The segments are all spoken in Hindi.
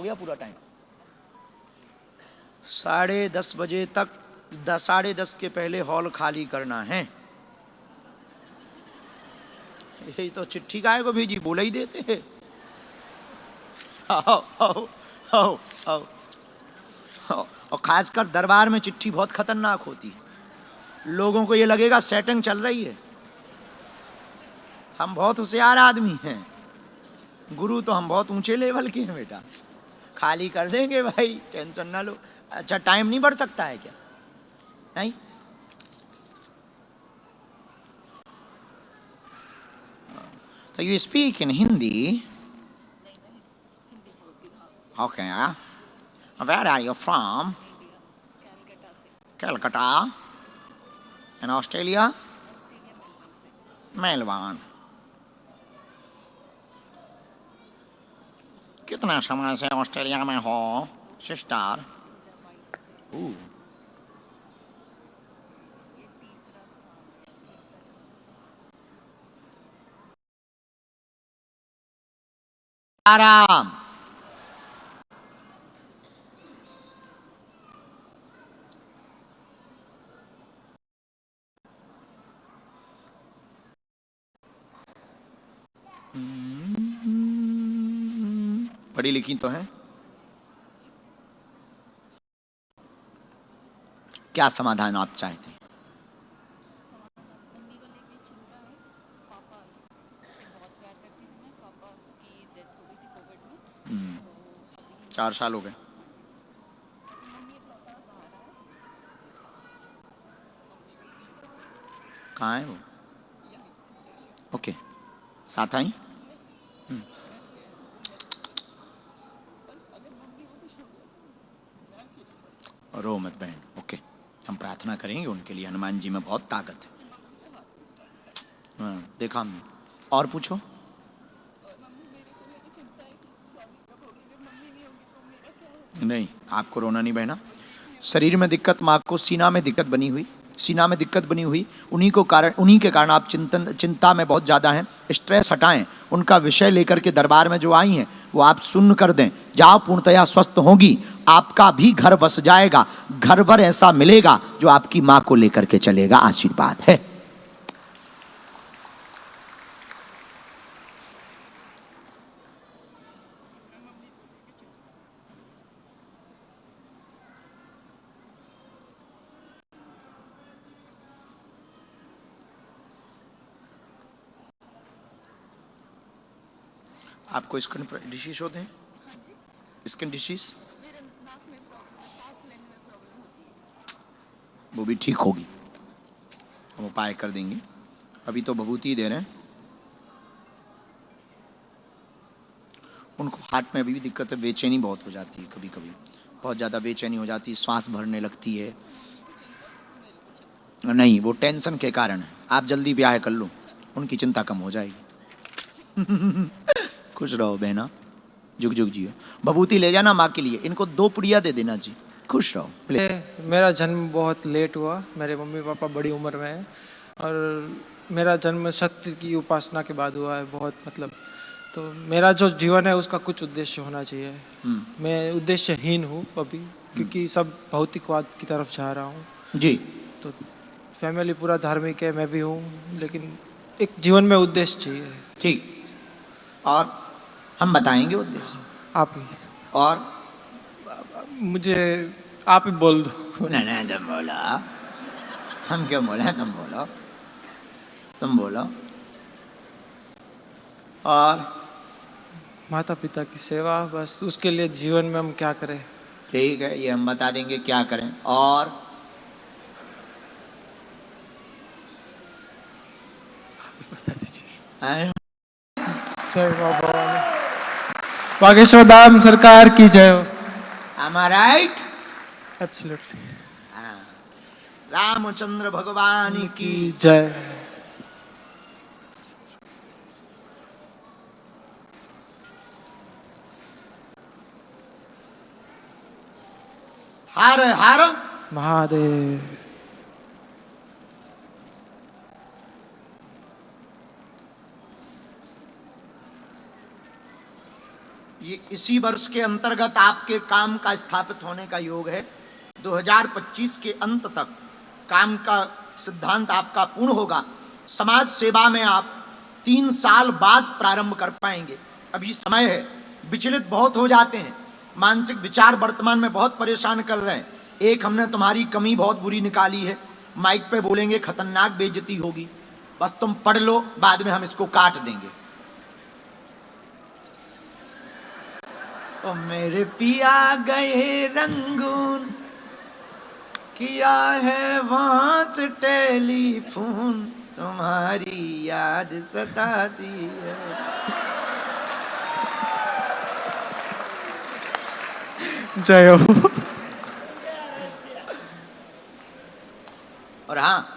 गया पूरा टाइम। 10:30 तक 10:30 के पहले हॉल खाली करना है। यही तो चिट्ठी काहे को भेजी, बोला ही देते हैं। आओ आओ आओ आओ। और खासकर दरबार में चिट्ठी बहुत खतरनाक होती है। लोगों को ये लगेगा सेटिंग चल रही है। हम बहुत होशियार आदमी हैं, गुरु तो हम बहुत ऊंचे लेवल के हैं बेटा। खाली कर देंगे भाई, टेंशन ना लो। अच्छा टाइम नहीं बढ़ सकता है क्या? नहीं। तो you speak in Hindi? Okay. Where are you from? Calcutta. In Australia? Melbourne. कितना समय से ऑस्ट्रेलिया में हो सिस्टर? आराम। पढ़ी लिखी तो है। क्या समाधान आप चाहते हैं? मम्मी को लेके चिंता है। पापा से बहुत प्यार करती थी मैं। पापा की डेथ हो गई थी कोविड में, तो अभी 4 साल हो गए। हाँ जी। मम्मी एक लौता सहारा है। मम्मी को कुछ नहीं। कहाँ है वो? ओके, साथ आई। रो मत बहन। ओके, हम प्रार्थना करेंगे उनके लिए। हनुमान जी में बहुत ताकत है। हाँ, देखा हमने। और पूछो। नहीं, आपको रोना नहीं बहना। शरीर में दिक्कत, माँ को सीना में दिक्कत बनी हुई, सीना में दिक्कत बनी हुई, उन्हीं के कारण आप चिंता में बहुत ज़्यादा हैं। स्ट्रेस हटाएं। उनका विषय लेकर के दरबार में जो आई हैं वो आप सुन कर दें। जाओ, पूर्णतया स्वस्थ होंगी। आपका भी घर बस जाएगा। घर भर ऐसा मिलेगा जो आपकी माँ को लेकर के चलेगा। आशीर्वाद है। आपको स्किन डिसीज होते हैं? स्किन डिसीज मेरे नाक में सांस लेने में प्रॉब्लम होती है। वो भी ठीक होगी, हम उपाय कर देंगे। अभी तो भभूति दे रहे हैं। उनको हार्ट में अभी भी दिक्कत है, बेचैनी बहुत हो जाती है। कभी कभी बहुत ज़्यादा बेचैनी हो जाती है, श्वास भरने लगती है। नहीं, वो टेंशन के कारण है। आप जल्दी ब्याह कर लो, उनकी चिंता कम हो जाएगी। खुश रहो बहना, जुग जुग जियो। भभूति ले जाना माँ के लिए। इनको 2 पुड़िया दे देना जी। खुश रहो। मेरा जन्म बहुत लेट हुआ। मेरे मम्मी पापा बड़ी उम्र में हैं और मेरा जन्म सत्य की उपासना के बाद हुआ है। बहुत मतलब, तो मेरा जो जीवन है उसका कुछ उद्देश्य होना चाहिए। मैं उद्देश्यहीन हूँ अभी, क्योंकि सब भौतिकवाद की तरफ जा रहा हूँ जी। तो फैमिली पूरा धार्मिक है, मैं भी हूँ, लेकिन एक जीवन में उद्देश्य चाहिए। ठीक, और हम बताएंगे उद्देश्य। आप ही, और मुझे आप ही बोल दो। नहीं, तुम बोला। हम क्यों बोले? तुम बोलो, तुम बोलो। और माता पिता की सेवा, बस उसके लिए जीवन में हम क्या करें। ठीक है, ये हम बता देंगे क्या करें। और बता दीजिए। हैं? जय बाबा बागेश्वर धाम सरकार की जय हो। Am I right? Absolutely. Ramchandra भगवान की जय। हर हर महादेव। ये इसी वर्ष के अंतर्गत आपके काम का स्थापित होने का योग है। 2025 के अंत तक काम का सिद्धांत आपका पूर्ण होगा। समाज सेवा में आप 3 साल बाद प्रारंभ कर पाएंगे। अभी समय है, विचलित बहुत हो जाते हैं, मानसिक विचार वर्तमान में बहुत परेशान कर रहे हैं। एक हमने तुम्हारी कमी बहुत बुरी निकाली है, माइक पे बोलेंगे खतरनाक बेइज्जती होगी, बस तुम पढ़ लो, बाद में हम इसको काट देंगे। ओ मेरे पिया गए रंगून, किया है वहां से टेलीफोन, तुम्हारी याद सताती है। जय हो। और हाँ,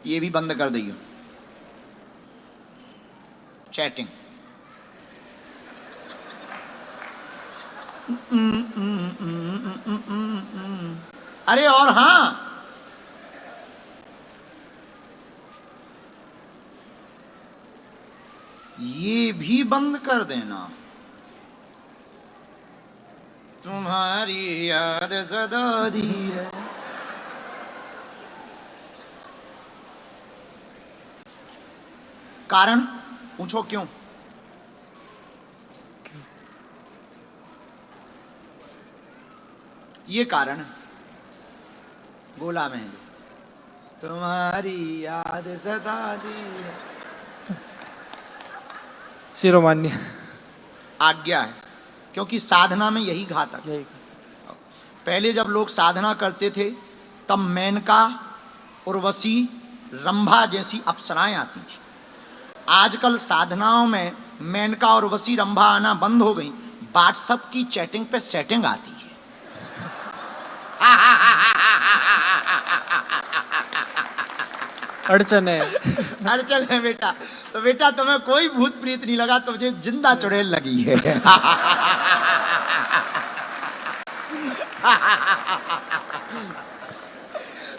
ये भी बंद कर दियो चैटिंग। अरे और हाँ, ये भी बंद कर देना। तुम्हारी याद सताती है। कारण पूछो क्यों? ये कारण गोला में है, तुम्हारी याद सताती है। शिरोमान्य आज्ञा है, क्योंकि साधना में यही घातक है। पहले जब लोग साधना करते थे तब मेनका, उर्वशी, रंभा जैसी अप्सराएं आती थी। आजकल साधनाओं में मेनका, उर्वशी, रंभा आना बंद हो गई। व्हाट्सएप की चैटिंग पे सेटिंग आती है। अड़चन है। अड़चन है बेटा। तो बेटा तुम्हें कोई भूत प्रीत नहीं लगा, तुझे जिंदा चुड़ैल लगी है।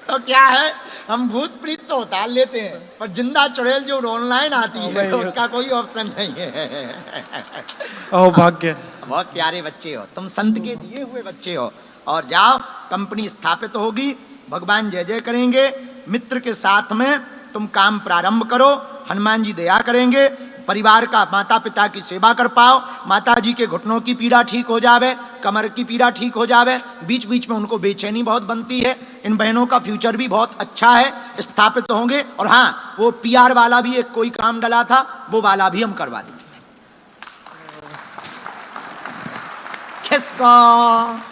तो क्या है, हम भूत प्रीत तो उतार लेते हैं, पर जिंदा चुड़ैल जो ऑनलाइन आती है उसका कोई ऑप्शन नहीं है। ओ भाग्य। बहुत प्यारे बच्चे हो तुम, संत के दिए हुए बच्चे हो। और जाओ, कंपनी स्थापित होगी, भगवान जय जय करेंगे। मित्र के साथ में तुम काम प्रारंभ करो, हनुमान जी दया करेंगे। परिवार का, माता पिता की सेवा कर पाओ, माता जी के घुटनों की पीड़ा ठीक हो जावे, कमर की पीड़ा ठीक हो जावे। बीच बीच में उनको बेचैनी बहुत बनती है। इन बहनों का फ्यूचर भी बहुत अच्छा है, स्थापित होंगे। और हाँ, वो पीआर वाला भी एक कोई काम डला था, वो वाला भी हम करवा देंगे। किसको?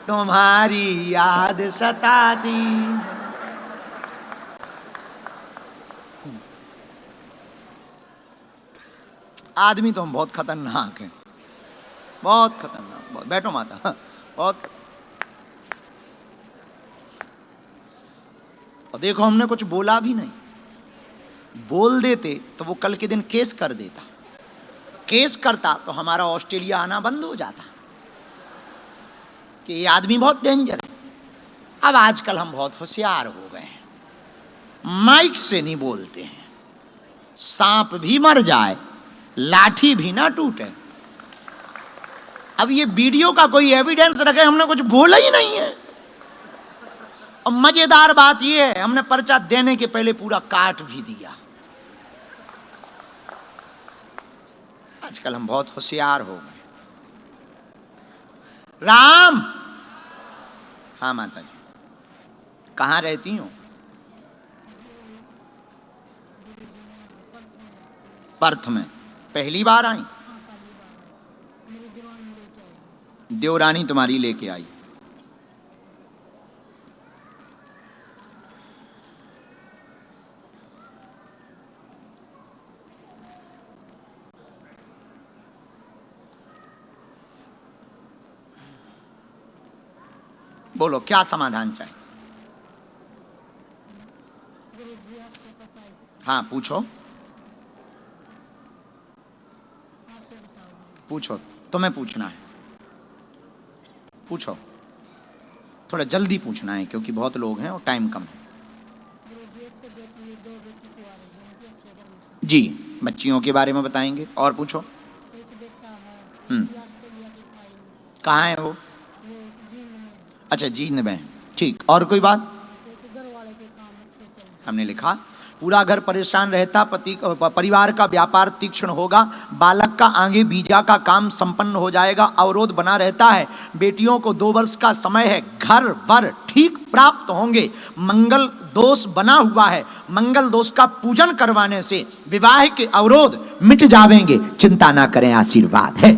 तुम्हारी याद सताती। आदमी तो हम बहुत खतरनाक हैं, बहुत खतरनाक। बहुत बैठो माता, बहुत। और देखो, हमने कुछ बोला भी नहीं। बोल देते तो वो कल के दिन केस कर देता। केस करता तो हमारा ऑस्ट्रेलिया आना बंद हो जाता कि ये आदमी बहुत डेंजर है। अब आजकल हम बहुत होशियार हो गए हैं, माइक से नहीं बोलते हैं। सांप भी मर जाए, लाठी भी ना टूटे। अब ये वीडियो का कोई एविडेंस रखे, हमने कुछ बोला ही नहीं है। और मजेदार बात ये है, हमने पर्चा देने के पहले पूरा काट भी दिया। आजकल हम बहुत होशियार हो गए। राम। हाँ माता जी, कहाँ रहती हो? पर्थ में। पहली बार आई? देवरानी तुम्हारी लेके आई। बोलो क्या समाधान चाहिए? हाँ पूछो, पूछो, तुम्हें पूछना है, पूछो। थोड़ा जल्दी पूछना है क्योंकि बहुत लोग हैं और टाइम कम है। सर। जी, बच्चियों के बारे में बताएंगे और पूछो। एक बेटा है, हम्म। ये ऑस्ट्रेलिया की फाइल, कहाँ है वो? वो जिम में, अच्छा, जींद में। ठीक, और कोई बात? एक घर वाले के काम अच्छे चल रहे। हमने लिखा पूरा घर परेशान रहता, परिवार का व्यापार तीक्ष्ण होगा, बालक का आगे बीजा का काम संपन्न हो जाएगा, अवरोध बना रहता है, बेटियों को 2 वर्ष का समय है, घर वर ठीक प्राप्त होंगे, मंगल दोष बना हुआ है, मंगल दोष का पूजन करवाने से विवाह के अवरोध मिट जाएंगे, चिंता ना करें, आशीर्वाद है।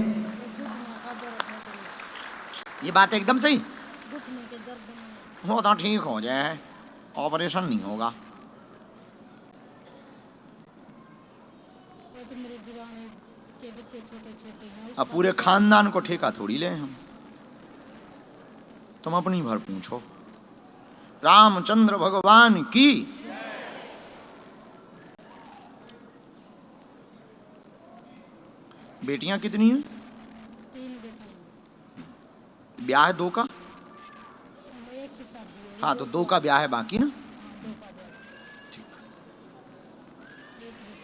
ये बात एकदम सही। घुटने के दर्द में, वो तो ठीक हो जाए, ऑपरेशन नहीं होगा। वो तो मेरे दीवाने के बच्चे छोटे छोटे हैं, अब पूरे खानदान को ठेका थोड़ी ले हम, तुम अपनी भर पूछो। रामचंद्र भगवान की। बेटियां कितनी हैं? 3 बेटे हैं, ब्याह 2 का? एक की शादी है, हाँ, तो 2 का ब्याह है बाकी ना। 2 का बेटा, ठीक। एक बेटा।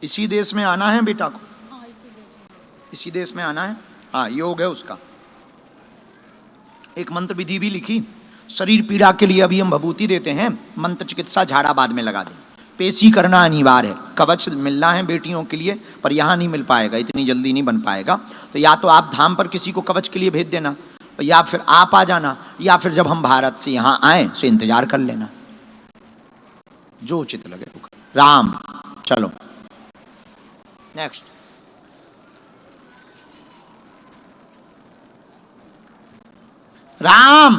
इसी देश में आना है बेटा को? हाँ, इसी देश में। इसी देश में आना है। हाँ, योग है उसका। एक मंत्र विधि भी लिखी। शरीर पीड़ा के लिए अभी हम भभूति देते हैं, मंत्र चिकित्सा झाड़ा बाद में लगा दें। पेशी करना अनिवार्य है। कवच मिलना है बेटियों के लिए, पर यहाँ नहीं मिल पाएगा, इतनी जल्दी नहीं बन पाएगा। तो या तो आप धाम पर किसी को कवच के लिए भेज देना, या फिर आप आ जाना, या फिर जब हम भारत से यहाँ आए तो इंतजार कर लेना, जो उचित लगे। राम। चलो नेक्स्ट। राम।